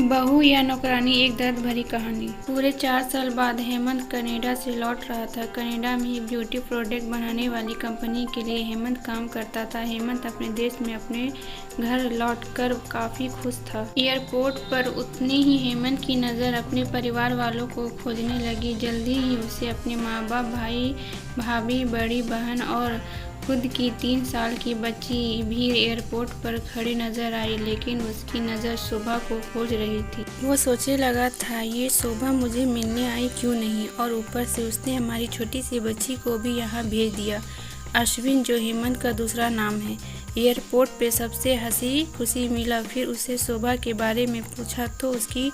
बहू या नौकरानी, एक दर्द भरी कहानी। पूरे 4 साल बाद हेमंत कनाडा से लौट रहा था। कनाडा में एक ब्यूटी प्रोडक्ट बनाने वाली कंपनी के लिए हेमंत काम करता था। हेमंत अपने देश में अपने घर लौटकर काफी खुश था। एयरपोर्ट पर उतने ही हेमंत की नज़र अपने परिवार वालों को खोजने लगी। जल्दी ही उसे अपने माँ बाप, भाई भाभी, बड़ी बहन और खुद की 3 साल की बच्ची भी एयरपोर्ट पर खड़ी नजर आई, लेकिन उसकी नज़र शोभा को खोज रही थी। वो सोचने लगा था, ये शोभा मुझे मिलने आई क्यों नहीं, और ऊपर से उसने हमारी छोटी सी बच्ची को भी यहाँ भेज दिया। अश्विन, जो हेमंत का दूसरा नाम है, एयरपोर्ट पे सबसे हंसी खुशी मिला। फिर उससे शोभा के बारे में पूछा तो उसकी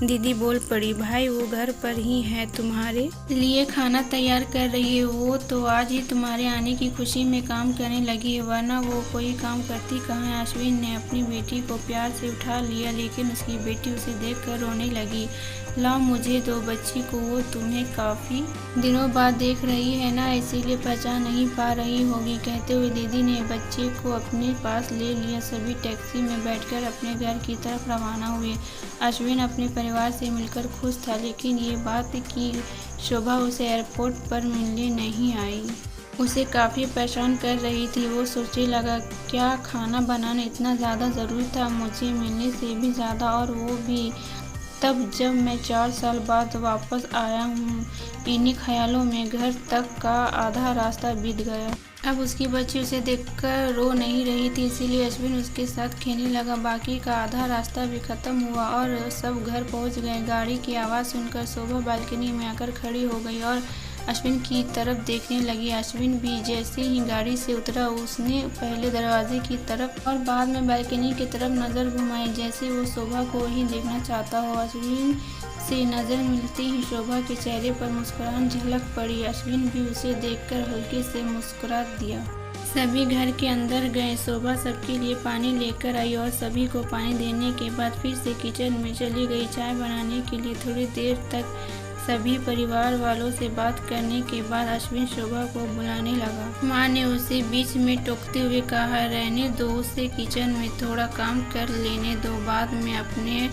दीदी बोल पड़ी, भाई वो घर पर ही है, तुम्हारे लिए खाना तैयार कर रही है। वो तो आज ही तुम्हारे आने की खुशी में काम करने लगी है, वरना वो कोई काम करती कहाँ है। अश्विन ने अपनी बेटी को प्यार से उठा लिया, लेकिन उसकी बेटी उसे देखकर रोने लगी। लाओ मुझे दो बच्ची को, वो तुम्हें काफी दिनों बाद देख रही है ना, इसीलिए पहचान नहीं पा रही होगी। कहते हुए दीदी ने बच्चे को अपने पास ले लिया। सभी टैक्सी में बैठकर अपने घर की तरफ रवाना हुए। अश्विन अपने परिवार से मिलकर खुश था, लेकिन ये बात कि शोभा उसे एयरपोर्ट पर मिलने नहीं आई उसे काफ़ी परेशान कर रही थी। वो सोचने लगा, क्या खाना बनाना इतना ज़्यादा ज़रूरी था, मुझे मिलने से भी ज़्यादा, और वो भी तब जब मैं 4 साल बाद वापस आया हूँ। इन्हीं ख्यालों में घर तक का आधा रास्ता बीत गया। अब उसकी बच्ची उसे देखकर रो नहीं रही थी, इसीलिए अश्विन उसके साथ खेलने लगा। बाकी का आधा रास्ता भी खत्म हुआ और सब घर पहुंच गए। गाड़ी की आवाज़ सुनकर शोभा बालकनी में आकर खड़ी हो गई और अश्विन की तरफ देखने लगी। अश्विन भी जैसे ही गाड़ी से उतरा, उसने पहले दरवाजे की तरफ और बाद में बालकनी की तरफ नज़र घुमाई, जैसे वो शोभा को ही देखना चाहता हो। अश्विन से नज़र मिलते ही शोभा के चेहरे पर मुस्कुराहट झलक पड़ी। अश्विन भी उसे देखकर हल्के से मुस्कुरा दिया। सभी घर के अंदर गए। शोभा सबके लिए पानी लेकर आई और सभी को पानी देने के बाद फिर से किचन में चली गई चाय बनाने के लिए। थोड़ी देर तक सभी परिवार वालों से बात करने के बाद अश्विन शोभा को बुलाने लगा। माँ ने उसे बीच में टोकते हुए कहा, रहने दो उसे, किचन में थोड़ा काम कर लेने दो, बाद में अपने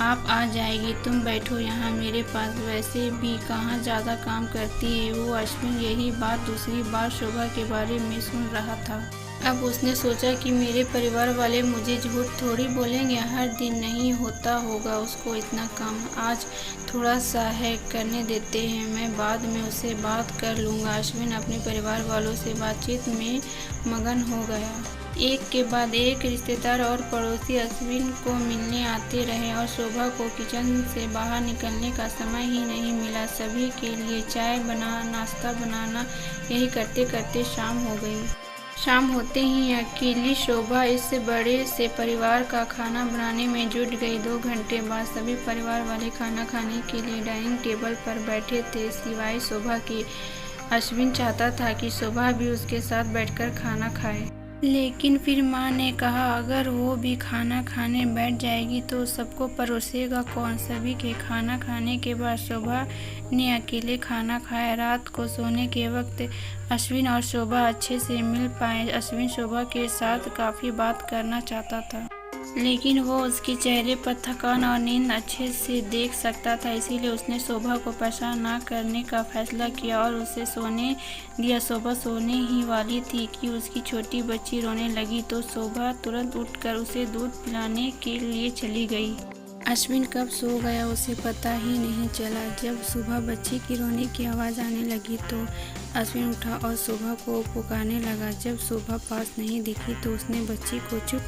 आप आ जाएगी। तुम बैठो यहाँ मेरे पास, वैसे भी कहाँ ज़्यादा काम करती है वो। अश्विन यही बात दूसरी बार शोभा के बारे में सुन रहा था। अब उसने सोचा कि मेरे परिवार वाले मुझे झूठ थोड़ी बोलेंगे, हर दिन नहीं होता होगा उसको इतना काम, आज थोड़ा सा है, करने देते हैं, मैं बाद में उससे बात कर लूँगा। अश्विन अपने परिवार वालों से बातचीत में मगन हो गया। एक के बाद एक रिश्तेदार और पड़ोसी अश्विन को मिलने आते रहे और शोभा को किचन से बाहर निकलने का समय ही नहीं मिला। सभी के लिए चाय बना, नाश्ता बनाना, यही करते करते शाम हो गई। शाम होते ही अकेली शोभा इस बड़े से परिवार का खाना बनाने में जुट गई। 2 घंटे बाद सभी परिवार वाले खाना खाने के लिए डाइनिंग टेबल पर बैठे थे, सिवाय शोभा के। अश्विन चाहता था कि शोभा भी उसके साथ बैठकर खाना खाए, लेकिन फिर माँ ने कहा, अगर वो भी खाना खाने बैठ जाएगी तो सबको परोसेगा कौन। सभी के खाना खाने के बाद शोभा ने अकेले खाना खाया। रात को सोने के वक्त अश्विन और शोभा अच्छे से मिल पाए। अश्विन शोभा के साथ काफ़ी बात करना चाहता था, लेकिन वो उसके चेहरे पर थकान और नींद अच्छे से देख सकता था, इसीलिए उसने शोभा को परेशान ना करने का फैसला किया और उसे सोने दिया। शोभा सोने ही वाली थी कि उसकी छोटी बच्ची रोने लगी, तो शोभा तुरंत उठकर उसे दूध पिलाने के लिए चली गई। अश्विन कब सो गया उसे पता ही नहीं चला। जब सुबह बच्ची की रोने की आवाज़ आने लगी तो अश्विन उठा और शोभा को पुकारने लगा। जब शोभा पास नहीं दिखी तो उसने बच्ची को चुप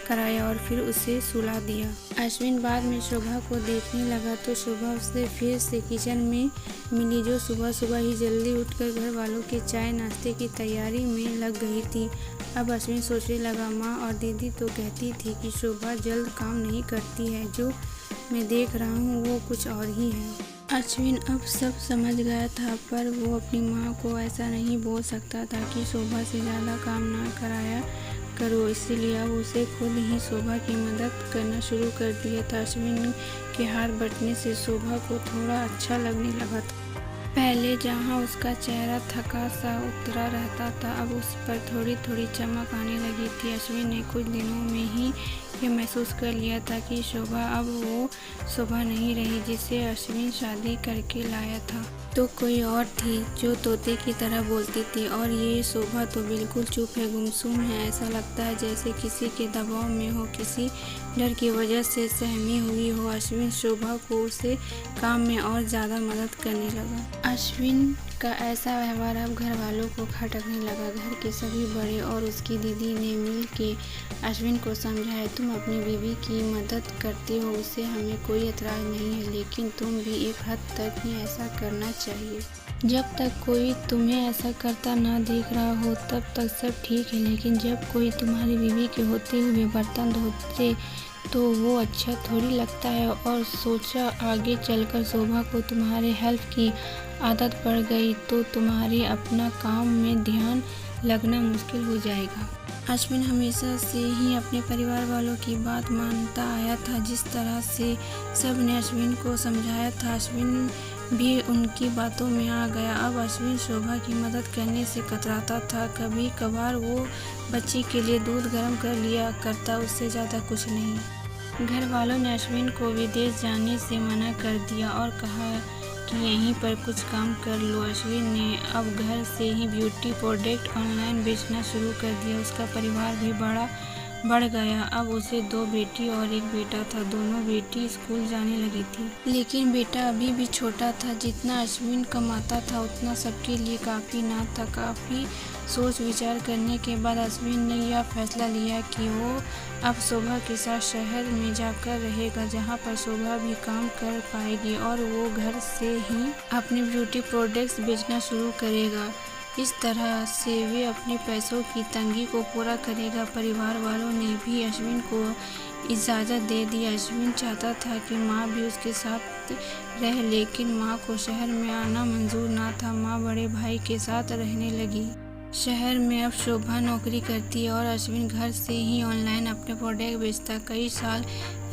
कराया और फिर उसे सुला दिया। अश्विन बाद में शोभा को देखने लगा तो शोभा उससे फिर से किचन में मिली, जो सुबह सुबह ही जल्दी उठकर घर वालों के चाय नाश्ते की तैयारी में लग गई थी। अब अश्विन सोचने लगा, माँ और दीदी तो कहती थी कि शोभा जल्द काम नहीं करती है, जो मैं देख रहा हूँ वो कुछ और ही है। अश्विन अब सब समझ गया था, पर वो अपनी माँ को ऐसा नहीं बोल सकता था कि शोभा से ज़्यादा काम ना कराया करो, इसलिए अब उसे खुद ही शोभा की मदद करना शुरू कर दिया था। अश्विन के हाथ बंटने से शोभा को थोड़ा अच्छा लगने लगा था। पहले जहाँ उसका चेहरा थका सा उतरा रहता था, अब उस पर थोड़ी थोड़ी चमक आने लगी थी। अश्विन ने कुछ दिनों में ही ये महसूस कर लिया था कि शोभा अब वो शोभा नहीं रही जिसे अश्विन शादी करके लाया था, तो कोई और थी जो तोते की तरह बोलती थी। और ये शोभा तो बिल्कुल चुप है, गुमसुम है। ऐसा लगता है जैसे किसी के दबाव में हो, किसी डर की वजह से सहमी हुई हो। अश्विन शोभा को उसे काम में और ज़्यादा मदद करने लगा। अश्विन का ऐसा व्यवहार अब घर वालों को खटकने लगा। घर के सभी बड़े और उसकी दीदी ने मिल के अश्विन को समझाया, तुम अपनी बीवी की मदद करते हो, उससे हमें कोई एतराज़ नहीं है, लेकिन तुम भी एक हद तक ही ऐसा करना चाहिए। जब तक कोई तुम्हें ऐसा करता ना देख रहा हो तब तक सब ठीक है, लेकिन जब कोई तुम्हारी बीवी के होते हुए बर्तन धोते तो वो अच्छा थोड़ी लगता है। और सोचा आगे चलकर शोभा को तुम्हारे हेल्प की आदत पड़ गई तो तुम्हारे अपना काम में ध्यान लगना मुश्किल हो जाएगा। अश्विन हमेशा से ही अपने परिवार वालों की बात मानता आया था। जिस तरह से सब ने अश्विन को समझाया था, अश्विन भी उनकी बातों में आ गया। अब अश्विन शोभा की मदद करने से कतराता था। कभी कभार वो बच्ची के लिए दूध गर्म कर लिया करता, उससे ज़्यादा कुछ नहीं। घर वालों ने अश्विन को विदेश जाने से मना कर दिया और कहा कि यहीं पर कुछ काम कर लो। अश्विन ने अब घर से ही ब्यूटी प्रोडक्ट ऑनलाइन बेचना शुरू कर दिया। उसका परिवार भी बढ़ गया। अब उसे 2 बेटी और 1 बेटा था। दोनों बेटी स्कूल जाने लगी थी, लेकिन बेटा अभी भी छोटा था। जितना अश्विन कमाता था उतना सबके लिए काफ़ी ना था। काफ़ी सोच विचार करने के बाद अश्विन ने यह फैसला लिया कि वो अब शोभा के साथ शहर में जाकर रहेगा, जहाँ पर शोभा भी काम कर पाएगी और वो घर से ही अपने ब्यूटी प्रोडक्ट्स बेचना शुरू करेगा। इस तरह से वे अपने पैसों की तंगी को पूरा करेगा। परिवार वालों ने भी अश्विन को इजाज़त दे दी। अश्विन चाहता था कि माँ भी उसके साथ रहे, लेकिन माँ को शहर में आना मंजूर ना था। माँ बड़े भाई के साथ रहने लगी। शहर में अब शोभा नौकरी करती है और अश्विन घर से ही ऑनलाइन अपने प्रोडक्ट बेचता। कई साल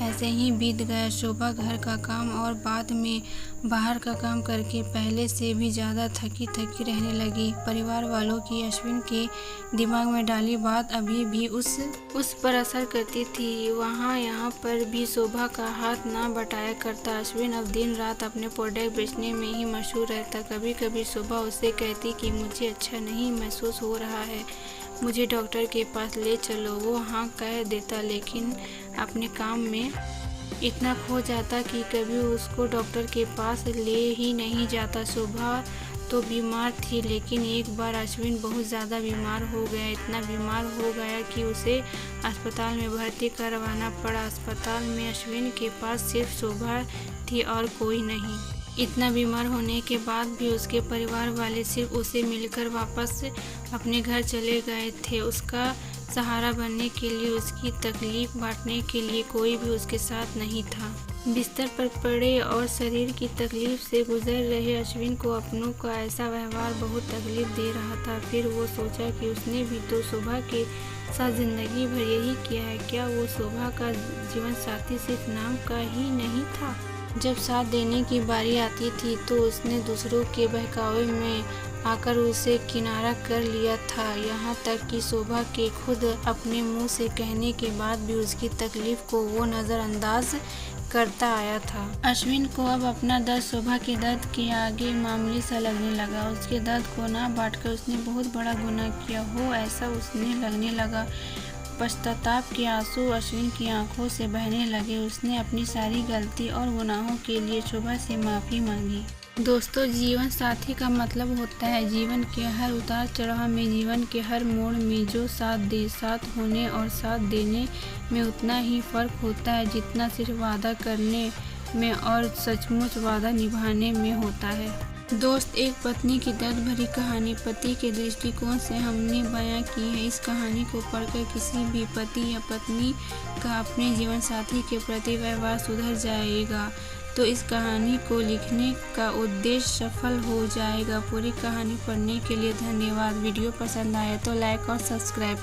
ऐसे ही बीत गए। शोभा घर का काम और बाद में बाहर का काम करके पहले से भी ज़्यादा थकी रहने लगी। परिवार वालों की अश्विन के दिमाग में डाली बात अभी भी उस पर असर करती थी। वहाँ यहाँ पर भी शोभा का हाथ ना बटाया करता। अश्विन अब दिन रात अपने प्रोडक्ट बेचने में ही मशहूर रहता। कभी कभी शोभा उससे कहती कि मुझे अच्छा नहीं महसूस हो रहा है, मुझे डॉक्टर के पास ले चलो। वो हाँ कह देता, लेकिन अपने काम में इतना खो जाता कि कभी उसको डॉक्टर के पास ले ही नहीं जाता। शोभा तो बीमार थी, लेकिन एक बार अश्विन बहुत ज़्यादा बीमार हो गया। इतना बीमार हो गया कि उसे अस्पताल में भर्ती करवाना पड़ा। अस्पताल में अश्विन के पास सिर्फ शोभा थी और कोई नहीं। इतना बीमार होने के बाद भी उसके परिवार वाले सिर्फ उसे मिलकर वापस अपने घर चले गए थे। उसका सहारा बनने के लिए, उसकी तकलीफ बांटने के लिए कोई भी उसके साथ नहीं था। बिस्तर पर पड़े और शरीर की तकलीफ से गुजर रहे अश्विन को अपनों का ऐसा व्यवहार बहुत तकलीफ दे रहा था। फिर वो सोचा कि उसने भी तो शोभा के साथ ज़िंदगी भर यही किया है। क्या वो शोभा का जीवन साथी सिर्फ नाम का ही नहीं था? जब साथ देने की बारी आती थी तो उसने दूसरों के बहकावे में आकर उसे किनारा कर लिया था। यहाँ तक कि शोभा के खुद अपने मुंह से कहने के बाद भी उसकी तकलीफ को वो नज़रअंदाज करता आया था। अश्विन को अब अपना दर्द शोभा के दर्द के आगे मामूली सा लगने लगा। उसके दर्द को ना बांटकर उसने बहुत बड़ा गुनाह किया हो ऐसा उसने लगने लगा। पश्चाताप के आंसू अश्विन की आंखों से बहने लगे। उसने अपनी सारी गलती और गुनाहों के लिए शोभा से माफ़ी मांगी। दोस्तों, जीवन साथी का मतलब होता है जीवन के हर उतार चढ़ाव में, जीवन के हर मोड़ में जो साथ दे। साथ होने और साथ देने में उतना ही फ़र्क होता है जितना सिर्फ वादा करने में और सचमुच वादा निभाने में होता है। दोस्त, एक पत्नी की दर्द भरी कहानी पति के दृष्टिकोण से हमने बयां की है। इस कहानी को पढ़कर किसी भी पति या पत्नी का अपने जीवन साथी के प्रति व्यवहार सुधर जाएगा तो इस कहानी को लिखने का उद्देश्य सफल हो जाएगा। पूरी कहानी पढ़ने के लिए धन्यवाद। वीडियो पसंद आए तो लाइक और सब्सक्राइब